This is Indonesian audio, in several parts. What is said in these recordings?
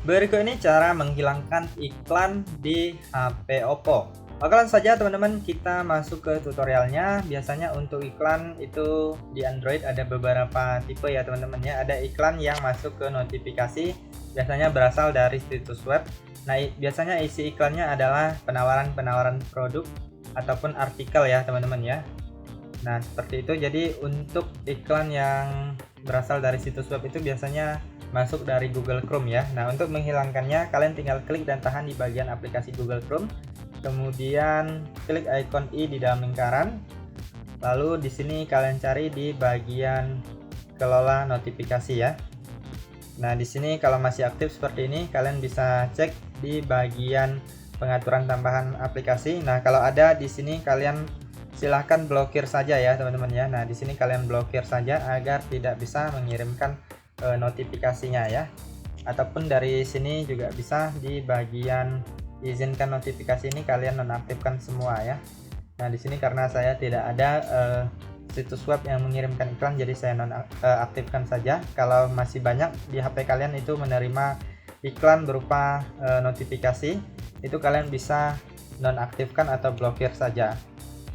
Berikut ini cara menghilangkan iklan di HP Oppo. Oke, langsung saja teman-teman kita masuk ke tutorialnya. Biasanya untuk iklan itu di Android ada beberapa tipe ya teman-teman ya. Ada iklan yang masuk ke notifikasi, biasanya berasal dari situs web. Nah, biasanya isi iklannya adalah penawaran-penawaran produk ataupun artikel ya teman-teman ya. Nah, seperti itu. Jadi untuk iklan yang berasal dari situs web itu biasanya masuk dari Google Chrome ya. Nah, untuk menghilangkannya kalian tinggal klik dan tahan di bagian aplikasi Google Chrome. Kemudian klik icon i di dalam lingkaran. Lalu di sini kalian cari di bagian kelola notifikasi ya. Nah, di sini kalau masih aktif seperti ini, kalian bisa cek di bagian pengaturan tambahan aplikasi. Nah, kalau ada di sini kalian silahkan blokir saja ya teman-teman ya. Nah, di sini kalian blokir saja agar tidak bisa mengirimkan notifikasinya ya. Ataupun dari sini juga bisa di bagian izinkan notifikasi ini kalian nonaktifkan semua ya. Nah, di sini karena saya tidak ada situs web yang mengirimkan iklan, jadi saya nonaktifkan saja. Kalau masih banyak di HP kalian itu menerima iklan berupa notifikasi, itu kalian bisa nonaktifkan atau blokir saja.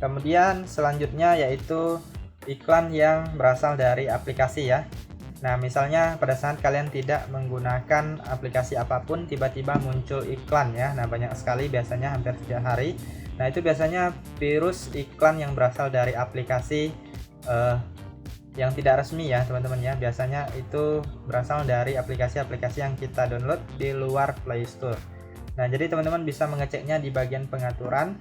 Kemudian selanjutnya yaitu iklan yang berasal dari aplikasi ya. Nah, misalnya pada saat kalian tidak menggunakan aplikasi apapun, tiba-tiba muncul iklan ya. Nah, banyak sekali, biasanya hampir setiap hari. Nah, itu biasanya virus iklan yang berasal dari aplikasi yang tidak resmi ya teman-teman ya. Biasanya itu berasal dari aplikasi-aplikasi yang kita download di luar Play Store. Nah, jadi teman-teman bisa mengeceknya di bagian pengaturan.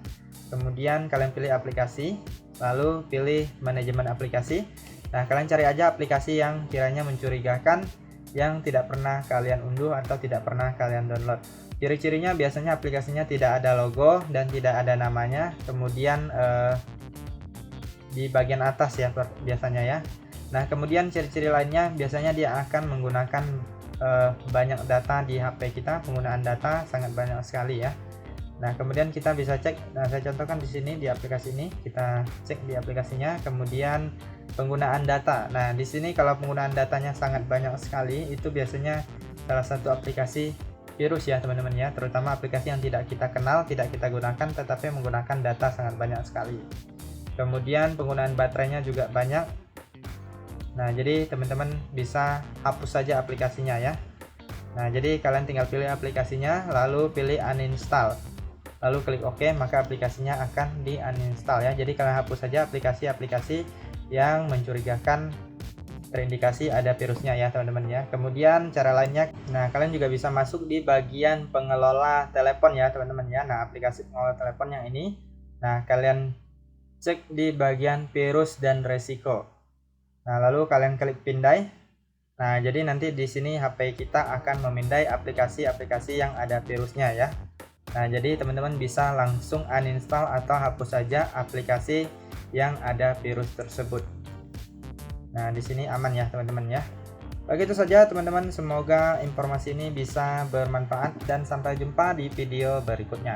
Kemudian kalian pilih aplikasi, lalu pilih manajemen aplikasi. Nah, kalian cari aja aplikasi yang kiranya mencurigakan, yang tidak pernah kalian unduh atau tidak pernah kalian download. Ciri-cirinya biasanya aplikasinya tidak ada logo dan tidak ada namanya. Kemudian di bagian atas ya biasanya ya. Nah, kemudian ciri-ciri lainnya biasanya dia akan menggunakan banyak data di HP kita, penggunaan data sangat banyak sekali ya. Nah, kemudian kita bisa cek. Nah, saya contohkan di sini di aplikasi ini, kita cek di aplikasinya. Kemudian penggunaan data. Nah, di sini kalau penggunaan datanya sangat banyak sekali, itu biasanya salah satu aplikasi virus ya teman-teman ya. Terutama aplikasi yang tidak kita kenal, tidak kita gunakan, tetapi menggunakan data sangat banyak sekali. Kemudian penggunaan baterainya juga banyak. Nah, jadi teman-teman bisa hapus saja aplikasinya ya. Nah, jadi kalian tinggal pilih aplikasinya, lalu pilih uninstall. Lalu klik OK, maka aplikasinya akan di uninstall ya. Jadi kalian hapus saja aplikasi-aplikasi yang mencurigakan, terindikasi ada virusnya ya teman-teman ya. Kemudian cara lainnya, nah kalian juga bisa masuk di bagian pengelola telepon ya teman-teman ya. Nah, aplikasi pengelola telepon yang ini, nah kalian cek di bagian virus dan resiko. Nah, lalu kalian klik pindai. Nah, jadi nanti di sini HP kita akan memindai aplikasi-aplikasi yang ada virusnya ya. Nah, jadi teman-teman bisa langsung uninstall atau hapus saja aplikasi yang ada virus tersebut. Nah, di sini aman ya teman-teman ya. Begitu saja teman-teman, semoga informasi ini bisa bermanfaat dan sampai jumpa di video berikutnya.